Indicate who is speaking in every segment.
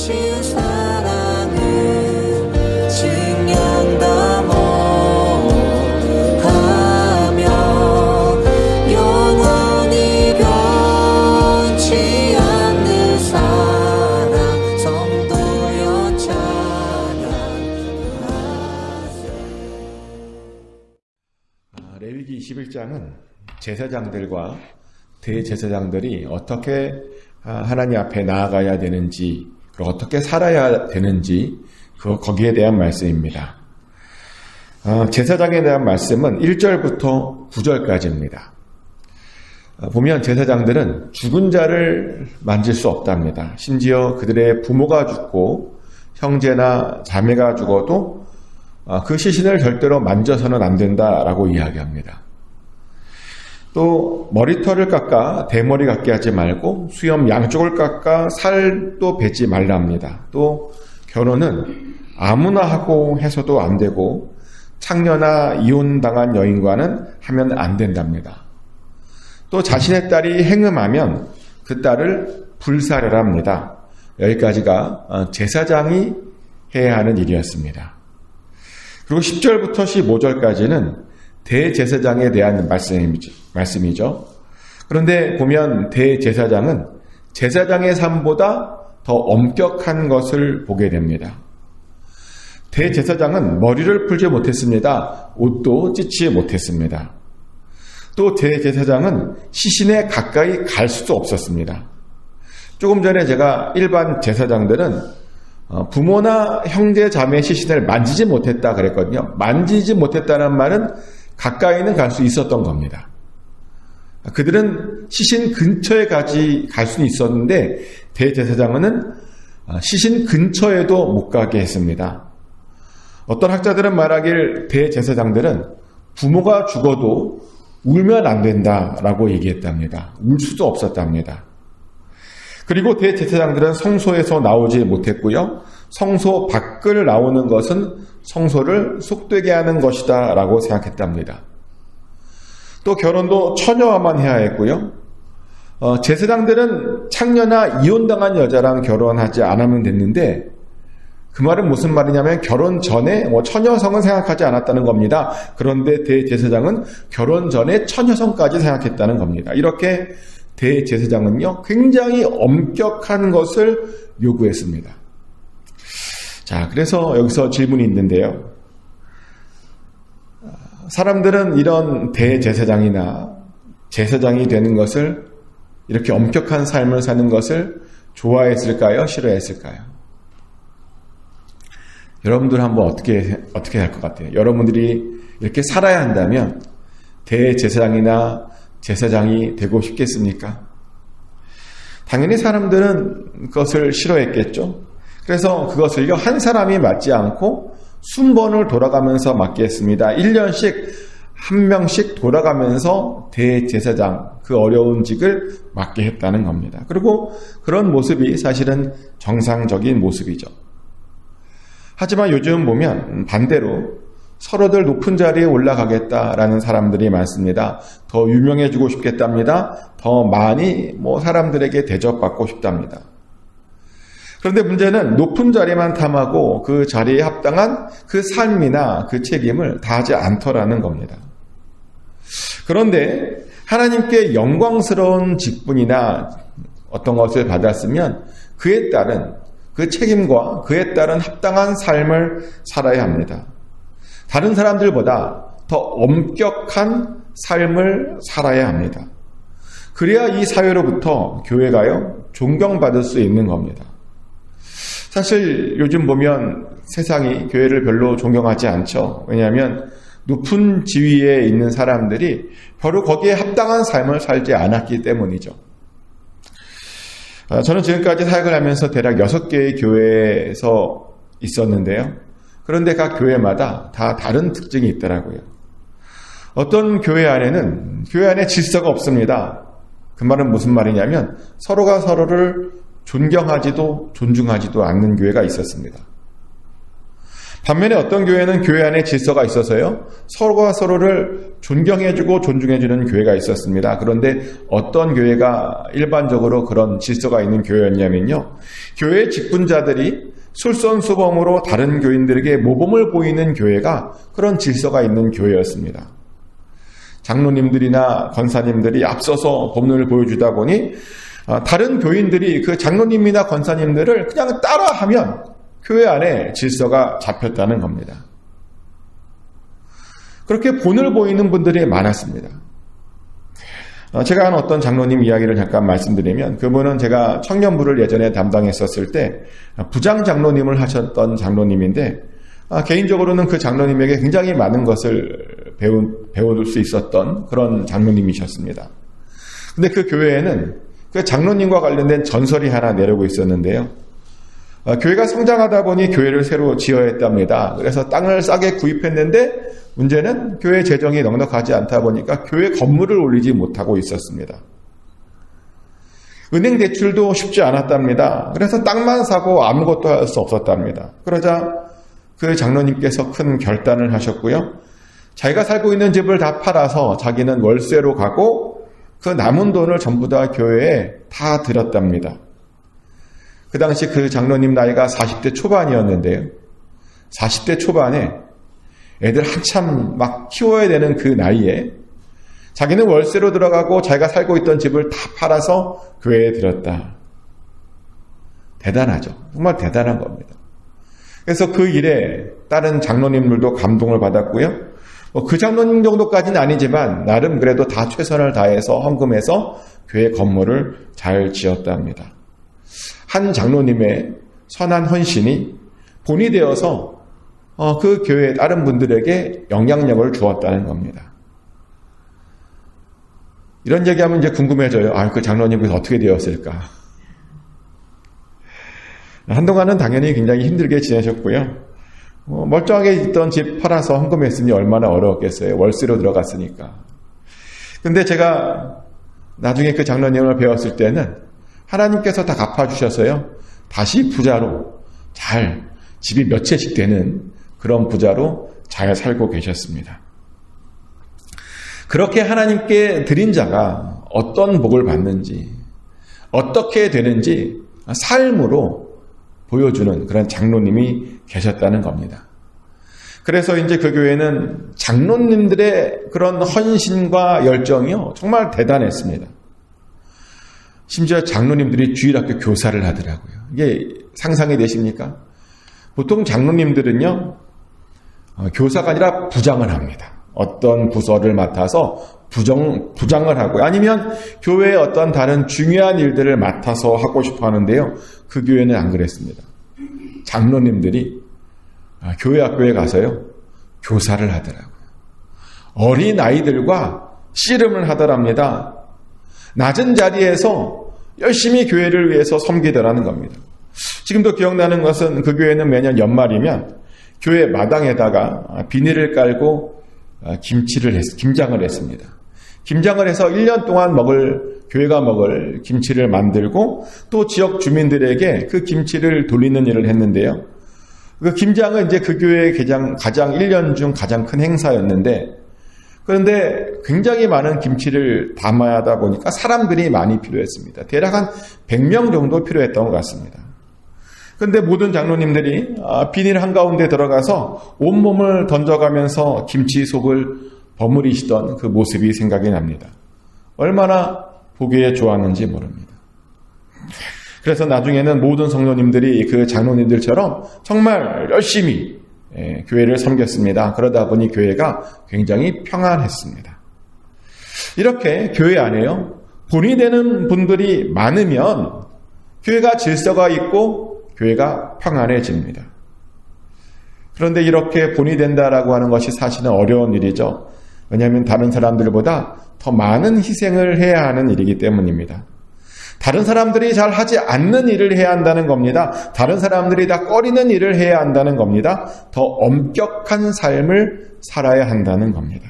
Speaker 1: 주신 사랑은 증량다 못하며 영원히 변치 않는 사랑 성도여 찬양하세.
Speaker 2: 레위기 21장은 제사장들과 대제사장들이 어떻게 하나님 앞에 나아가야 되는지, 그리고 어떻게 살아야 되는지, 거기에 대한 말씀입니다. 제사장에 대한 말씀은 1절부터 9절까지입니다. 보면 제사장들은 죽은 자를 만질 수 없답니다. 심지어 그들의 부모가 죽고 형제나 자매가 죽어도 그 시신을 절대로 만져서는 안 된다라고 이야기합니다. 또 머리털을 깎아 대머리 같게 하지 말고 수염 양쪽을 깎아 살도 베지 말랍니다. 또 결혼은 아무나 하고 해서도 안 되고 창녀나 이혼당한 여인과는 하면 안 된답니다. 또 자신의 딸이 행음하면 그 딸을 불사르랍니다. 여기까지가 제사장이 해야 하는 일이었습니다. 그리고 10절부터 15절까지는 대제사장에 대한 말씀이죠. 그런데 보면 대제사장은 제사장의 삶보다 더 엄격한 것을 보게 됩니다. 대제사장은 머리를 풀지 못했습니다. 옷도 찢지 못했습니다. 또 대제사장은 시신에 가까이 갈 수도 없었습니다. 조금 전에 제가 일반 제사장들은 부모나 형제 자매 시신을 만지지 못했다 그랬거든요. 만지지 못했다는 말은 가까이는 갈 수 있었던 겁니다. 그들은 시신 근처에 갈 수는 있었는데 대제사장은 시신 근처에도 못 가게 했습니다. 어떤 학자들은 말하길 대제사장들은 부모가 죽어도 울면 안 된다라고 얘기했답니다. 울 수도 없었답니다. 그리고 대제사장들은 성소에서 나오지 못했고요. 성소 밖을 나오는 것은 성소를 속되게 하는 것이다 라고 생각했답니다. 또 결혼도 처녀와만 해야 했고요. 제사장들은 창녀나 이혼당한 여자랑 결혼하지 않으면 됐는데 그 말은 무슨 말이냐면 결혼 전에 처녀성은 생각하지 않았다는 겁니다. 그런데 대제사장은 결혼 전에 처녀성까지 생각했다는 겁니다. 이렇게 대제사장은요 굉장히 엄격한 것을 요구했습니다. 자, 그래서 여기서 질문이 있는데요. 사람들은 이런 대제사장이나 제사장이 되는 것을, 이렇게 엄격한 삶을 사는 것을 좋아했을까요? 싫어했을까요? 여러분들 한번 어떻게 할 것 같아요? 여러분들이 이렇게 살아야 한다면 대제사장이나 제사장이 되고 싶겠습니까? 당연히 사람들은 그것을 싫어했겠죠. 그래서 그것을요 한 사람이 맡지 않고 순번을 돌아가면서 맡게 했습니다. 1년씩 한 명씩 돌아가면서 대제사장, 그 어려운 직을 맡게 했다는 겁니다. 그리고 그런 모습이 사실은 정상적인 모습이죠. 하지만 요즘 보면 반대로 서로들 높은 자리에 올라가겠다라는 사람들이 많습니다. 더 유명해지고 싶겠답니다. 더 많이 사람들에게 대접받고 싶답니다. 그런데 문제는 높은 자리만 탐하고 그 자리에 합당한 그 삶이나 그 책임을 다하지 않더라는 겁니다. 그런데 하나님께 영광스러운 직분이나 어떤 것을 받았으면 그에 따른 그 책임과 그에 따른 합당한 삶을 살아야 합니다. 다른 사람들보다 더 엄격한 삶을 살아야 합니다. 그래야 이 사회로부터 교회가요 존경받을 수 있는 겁니다. 사실 요즘 보면 세상이 교회를 별로 존경하지 않죠. 왜냐하면 높은 지위에 있는 사람들이 별로 거기에 합당한 삶을 살지 않았기 때문이죠. 저는 지금까지 사역을 하면서 대략 6개의 교회에서 있었는데요. 그런데 각 교회마다 다 다른 특징이 있더라고요. 어떤 교회 안에는 교회 안에 질서가 없습니다. 그 말은 무슨 말이냐면 서로가 서로를 존경하지도 존중하지도 않는 교회가 있었습니다. 반면에 어떤 교회는 교회 안에 질서가 있어서요, 서로가 서로를 존경해주고 존중해주는 교회가 있었습니다. 그런데 어떤 교회가 일반적으로 그런 질서가 있는 교회였냐면요, 교회 직분자들이 솔선수범으로 다른 교인들에게 모범을 보이는 교회가 그런 질서가 있는 교회였습니다. 장로님들이나 권사님들이 앞서서 법문을 보여주다 보니 다른 교인들이 그 장로님이나 권사님들을 그냥 따라하면 교회 안에 질서가 잡혔다는 겁니다. 그렇게 본을 보이는 분들이 많았습니다. 제가 아는 어떤 장로님 이야기를 잠깐 말씀드리면, 그분은 제가 청년부를 예전에 담당했었을 때 부장 장로님을 하셨던 장로님인데, 개인적으로는 그 장로님에게 굉장히 많은 것을 배울 수 있었던 그런 장로님이셨습니다. 근데 그 교회에는 그 장로님과 관련된 전설이 하나 내려오고 있었는데요. 교회가 성장하다 보니 교회를 새로 지어야 했답니다. 그래서 땅을 싸게 구입했는데 문제는 교회 재정이 넉넉하지 않다 보니까 교회 건물을 올리지 못하고 있었습니다. 은행 대출도 쉽지 않았답니다. 그래서 땅만 사고 아무것도 할 수 없었답니다. 그러자 그 장로님께서 큰 결단을 하셨고요. 자기가 살고 있는 집을 다 팔아서 자기는 월세로 가고 그 남은 돈을 전부 다 교회에 다 드렸답니다. 그 당시 그 장로님 나이가 40대 초반이었는데요. 40대 초반에 애들 한참 막 키워야 되는 그 나이에 자기는 월세로 들어가고 자기가 살고 있던 집을 다 팔아서 교회에 드렸다. 대단하죠. 정말 대단한 겁니다. 그래서 그 일에 다른 장로님들도 감동을 받았고요. 그 장로님 정도까지는 아니지만 나름 그래도 다 최선을 다해서 헌금해서 교회 건물을 잘 지었답니다. 한 장로님의 선한 헌신이 본이 되어서 그 교회 다른 분들에게 영향력을 주었다는 겁니다. 이런 얘기하면 이제 궁금해져요. 그 장로님께서 어떻게 되었을까? 한동안은 당연히 굉장히 힘들게 지내셨고요. 멀쩡하게 있던 집 팔아서 헌금했으니 얼마나 어려웠겠어요. 월세로 들어갔으니까. 근데 제가 나중에 그 장로님을 배웠을 때는 하나님께서 다 갚아주셔서요, 다시 부자로 잘, 집이 몇 채씩 되는 그런 부자로 잘 살고 계셨습니다. 그렇게 하나님께 드린 자가 어떤 복을 받는지, 어떻게 되는지 삶으로 보여주는 그런 장로님이 계셨다는 겁니다. 그래서 이제 그 교회는 장로님들의 그런 헌신과 열정이요, 정말 대단했습니다. 심지어 장로님들이 주일학교 교사를 하더라고요. 이게 상상이 되십니까? 보통 장로님들은요, 교사가 아니라 부장을 합니다. 어떤 부서를 맡아서 부장을 하고요. 아니면 교회의 어떤 다른 중요한 일들을 맡아서 하고 싶어 하는데요. 그 교회는 안 그랬습니다. 장로님들이 교회 학교에 가서요, 교사를 하더라고요. 어린 아이들과 씨름을 하더랍니다. 낮은 자리에서 열심히 교회를 위해서 섬기더라는 겁니다. 지금도 기억나는 것은 그 교회는 매년 연말이면 교회 마당에다가 비닐을 깔고 김장을 했습니다. 김장을 해서 1년 동안 교회가 먹을 김치를 만들고 또 지역 주민들에게 그 김치를 돌리는 일을 했는데요. 그 김장은 이제 그 교회의 가장 1년 중 가장 큰 행사였는데, 그런데 굉장히 많은 김치를 담아야 하다 보니까 사람들이 많이 필요했습니다. 대략 한 100명 정도 필요했던 것 같습니다. 그런데 모든 장로님들이 비닐 한가운데 들어가서 온몸을 던져가면서 김치 속을 버무리시던 그 모습이 생각이 납니다. 얼마나 보기에 좋았는지 모릅니다. 그래서 나중에는 모든 성도님들이 그 장로님들처럼 정말 열심히 교회를 섬겼습니다. 그러다 보니 교회가 굉장히 평안했습니다. 이렇게 교회 안에요, 본이 되는 분들이 많으면 교회가 질서가 있고 교회가 평안해집니다. 그런데 이렇게 본이 된다라고 하는 것이 사실은 어려운 일이죠. 왜냐하면 다른 사람들보다 더 많은 희생을 해야 하는 일이기 때문입니다. 다른 사람들이 잘 하지 않는 일을 해야 한다는 겁니다. 다른 사람들이 다 꺼리는 일을 해야 한다는 겁니다. 더 엄격한 삶을 살아야 한다는 겁니다.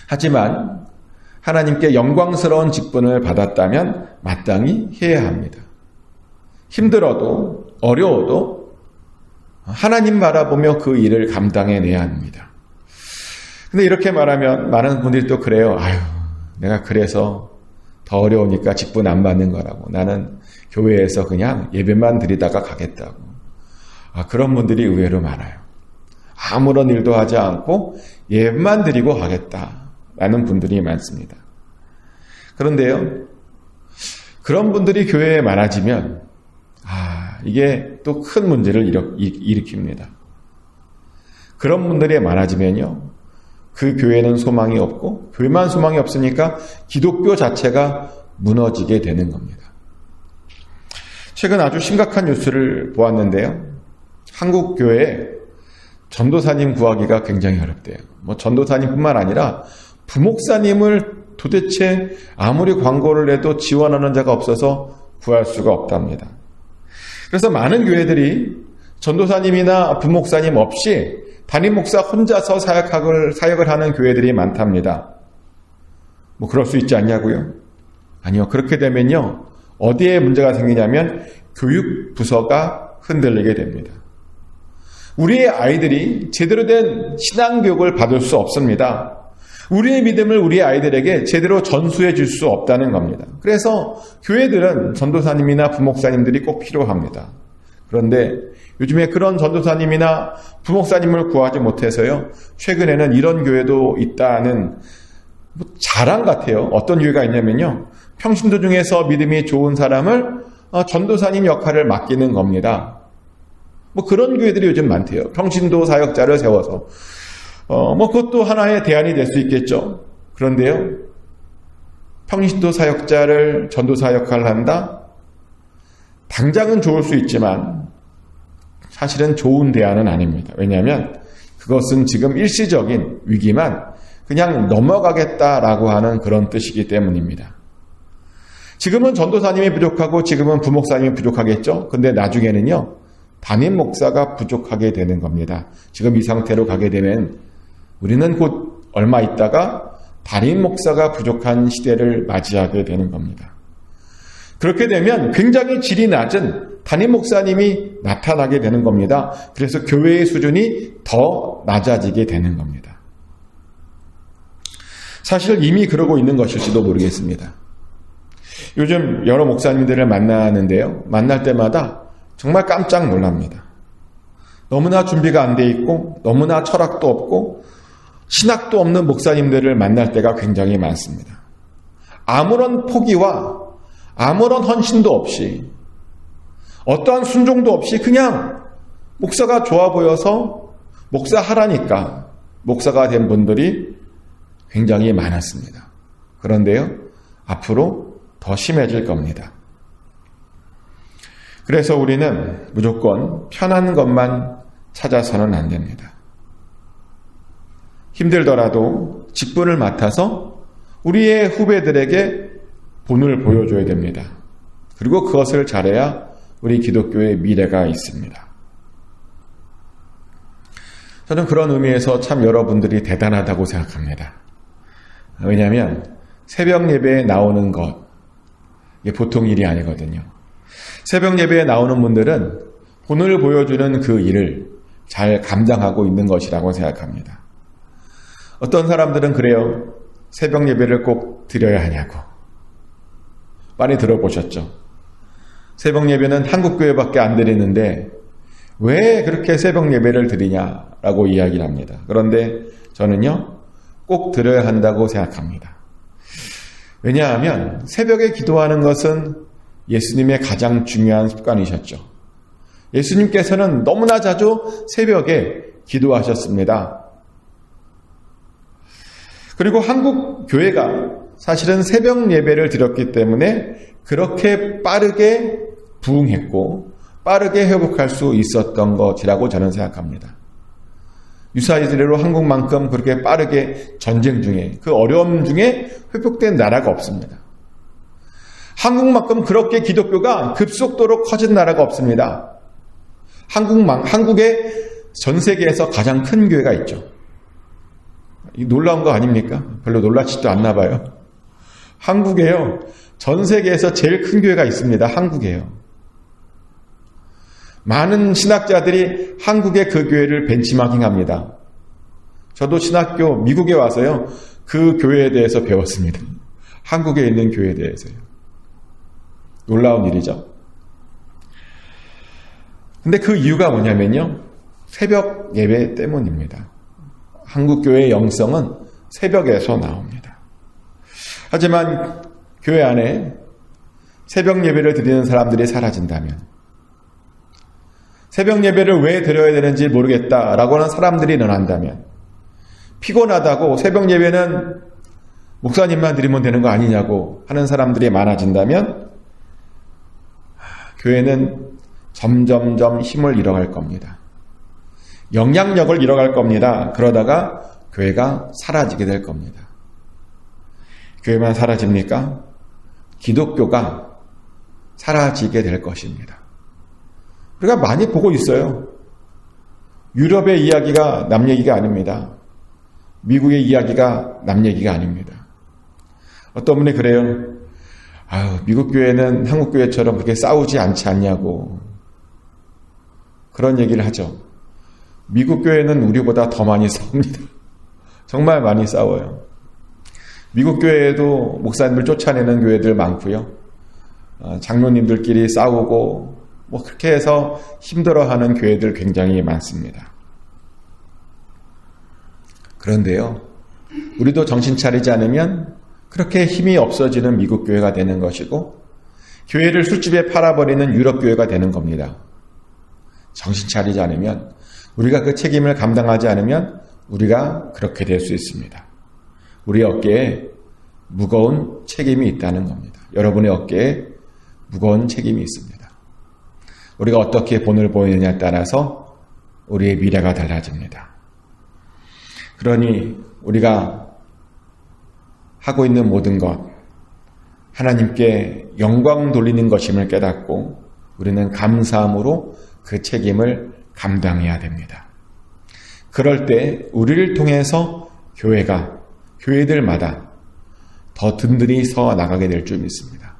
Speaker 2: 하지만 하나님께 영광스러운 직분을 받았다면 마땅히 해야 합니다. 힘들어도 어려워도 하나님 바라보며 그 일을 감당해내야 합니다. 근데 이렇게 말하면 많은 분들이 또 그래요. 아유, 내가 그래서 더 어려우니까 직분 안 받는 거라고. 나는 교회에서 그냥 예배만 드리다가 가겠다고. 그런 분들이 의외로 많아요. 아무런 일도 하지 않고 예배만 드리고 가겠다라는 분들이 많습니다. 그런데요, 그런 분들이 교회에 많아지면 이게 또 큰 문제를 일으킵니다. 그런 분들이 많아지면요, 그 교회는 소망이 없고 교회만 소망이 없으니까 기독교 자체가 무너지게 되는 겁니다. 최근 아주 심각한 뉴스를 보았는데요. 한국 교회에 전도사님 구하기가 굉장히 어렵대요. 전도사님뿐만 아니라 부목사님을 도대체 아무리 광고를 해도 지원하는 자가 없어서 구할 수가 없답니다. 그래서 많은 교회들이 전도사님이나 부목사님 없이 담임 목사 혼자서 사역을 하는 교회들이 많답니다. 그럴 수 있지 않냐고요? 아니요. 그렇게 되면요, 어디에 문제가 생기냐면 교육 부서가 흔들리게 됩니다. 우리의 아이들이 제대로 된 신앙교육을 받을 수 없습니다. 우리의 믿음을 우리 아이들에게 제대로 전수해 줄 수 없다는 겁니다. 그래서 교회들은 전도사님이나 부목사님들이 꼭 필요합니다. 그런데 요즘에 그런 전도사님이나 부목사님을 구하지 못해서요, 최근에는 이런 교회도 있다는 자랑 같아요. 어떤 교회가 있냐면요, 평신도 중에서 믿음이 좋은 사람을 전도사님 역할을 맡기는 겁니다. 그런 교회들이 요즘 많대요. 평신도 사역자를 세워서. 그것도 하나의 대안이 될 수 있겠죠. 그런데요, 평신도 사역자를 전도사 역할을 한다? 당장은 좋을 수 있지만 사실은 좋은 대안은 아닙니다. 왜냐하면 그것은 지금 일시적인 위기만 그냥 넘어가겠다라고 하는 그런 뜻이기 때문입니다. 지금은 전도사님이 부족하고 지금은 부목사님이 부족하겠죠. 근데 나중에는요, 담임 목사가 부족하게 되는 겁니다. 지금 이 상태로 가게 되면 우리는 곧 얼마 있다가 담임 목사가 부족한 시대를 맞이하게 되는 겁니다. 그렇게 되면 굉장히 질이 낮은 담임 목사님이 나타나게 되는 겁니다. 그래서 교회의 수준이 더 낮아지게 되는 겁니다. 사실 이미 그러고 있는 것일지도 모르겠습니다. 요즘 여러 목사님들을 만나는데요, 만날 때마다 정말 깜짝 놀랍니다. 너무나 준비가 안 돼 있고 너무나 철학도 없고 신학도 없는 목사님들을 만날 때가 굉장히 많습니다. 아무런 포기와 아무런 헌신도 없이, 어떠한 순종도 없이 그냥 목사가 좋아 보여서 목사 하라니까 목사가 된 분들이 굉장히 많았습니다. 그런데요, 앞으로 더 심해질 겁니다. 그래서 우리는 무조건 편한 것만 찾아서는 안 됩니다. 힘들더라도 직분을 맡아서 우리의 후배들에게 본을 보여줘야 됩니다. 그리고 그것을 잘해야 우리 기독교의 미래가 있습니다. 저는 그런 의미에서 참 여러분들이 대단하다고 생각합니다. 왜냐하면 새벽 예배에 나오는 것, 이게 보통 일이 아니거든요. 새벽 예배에 나오는 분들은 본을 보여주는 그 일을 잘 감당하고 있는 것이라고 생각합니다. 어떤 사람들은 그래요. 새벽 예배를 꼭 드려야 하냐고. 많이 들어보셨죠? 새벽 예배는 한국 교회밖에 안 드리는데 왜 그렇게 새벽 예배를 드리냐라고 이야기를 합니다. 그런데 저는요, 꼭 드려야 한다고 생각합니다. 왜냐하면 새벽에 기도하는 것은 예수님의 가장 중요한 습관이셨죠. 예수님께서는 너무나 자주 새벽에 기도하셨습니다. 그리고 한국 교회가 사실은 새벽 예배를 드렸기 때문에 그렇게 빠르게 부흥했고 빠르게 회복할 수 있었던 것이라고 저는 생각합니다. 유사이즈레로 한국만큼 그렇게 빠르게 전쟁 중에, 그 어려움 중에 회복된 나라가 없습니다. 한국만큼 그렇게 기독교가 급속도로 커진 나라가 없습니다. 한국에 전 세계에서 가장 큰 교회가 있죠. 놀라운 거 아닙니까? 별로 놀랍지도 않나 봐요. 한국에요, 전 세계에서 제일 큰 교회가 있습니다. 한국에요. 많은 신학자들이 한국의 그 교회를 벤치마킹합니다. 저도 신학교 미국에 와서요, 그 교회에 대해서 배웠습니다. 한국에 있는 교회에 대해서요. 놀라운 일이죠. 근데 그 이유가 뭐냐면요, 새벽 예배 때문입니다. 한국 교회의 영성은 새벽에서 나옵니다. 하지만 교회 안에 새벽 예배를 드리는 사람들이 사라진다면, 새벽 예배를 왜 드려야 되는지 모르겠다라고 하는 사람들이 늘어난다면, 피곤하다고 새벽 예배는 목사님만 드리면 되는 거 아니냐고 하는 사람들이 많아진다면, 교회는 점점점 힘을 잃어갈 겁니다. 영향력을 잃어갈 겁니다. 그러다가 교회가 사라지게 될 겁니다. 교회만 사라집니까? 기독교가 사라지게 될 것입니다. 우리가 많이 보고 있어요. 유럽의 이야기가 남 얘기가 아닙니다. 미국의 이야기가 남 얘기가 아닙니다. 어떤 분이 그래요. 아유, 미국 교회는 한국 교회처럼 그렇게 싸우지 않지 않냐고. 그런 얘기를 하죠. 미국 교회는 우리보다 더 많이 싸웁니다. 정말 많이 싸워요. 미국 교회에도 목사님들 쫓아내는 교회들 많고요. 장로님들끼리 싸우고 뭐 그렇게 해서 힘들어하는 교회들 굉장히 많습니다. 그런데요, 우리도 정신 차리지 않으면 그렇게 힘이 없어지는 미국 교회가 되는 것이고, 교회를 술집에 팔아버리는 유럽 교회가 되는 겁니다. 정신 차리지 않으면, 우리가 그 책임을 감당하지 않으면 우리가 그렇게 될 수 있습니다. 우리 어깨에 무거운 책임이 있다는 겁니다. 여러분의 어깨에 무거운 책임이 있습니다. 우리가 어떻게 본을 보이느냐에 따라서 우리의 미래가 달라집니다. 그러니 우리가 하고 있는 모든 것, 하나님께 영광 돌리는 것임을 깨닫고 우리는 감사함으로 그 책임을 감당해야 됩니다. 그럴 때 우리를 통해서 교회가, 교회들마다 더 든든히 서 나가게 될 줄 믿습니다.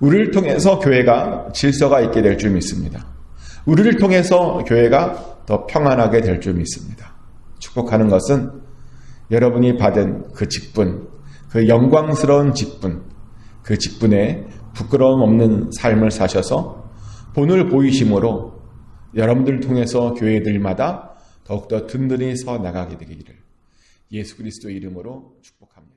Speaker 2: 우리를 통해서 교회가 질서가 있게 될 줄 믿습니다. 우리를 통해서 교회가 더 평안하게 될 줄 믿습니다. 축복하는 것은 여러분이 받은 그 직분, 그 영광스러운 직분, 그 직분에 부끄러움 없는 삶을 사셔서 본을 보이심으로 여러분들 통해서 교회들마다 더욱더 든든히 서 나가게 되기를 예수 그리스도의 이름으로 축복합니다.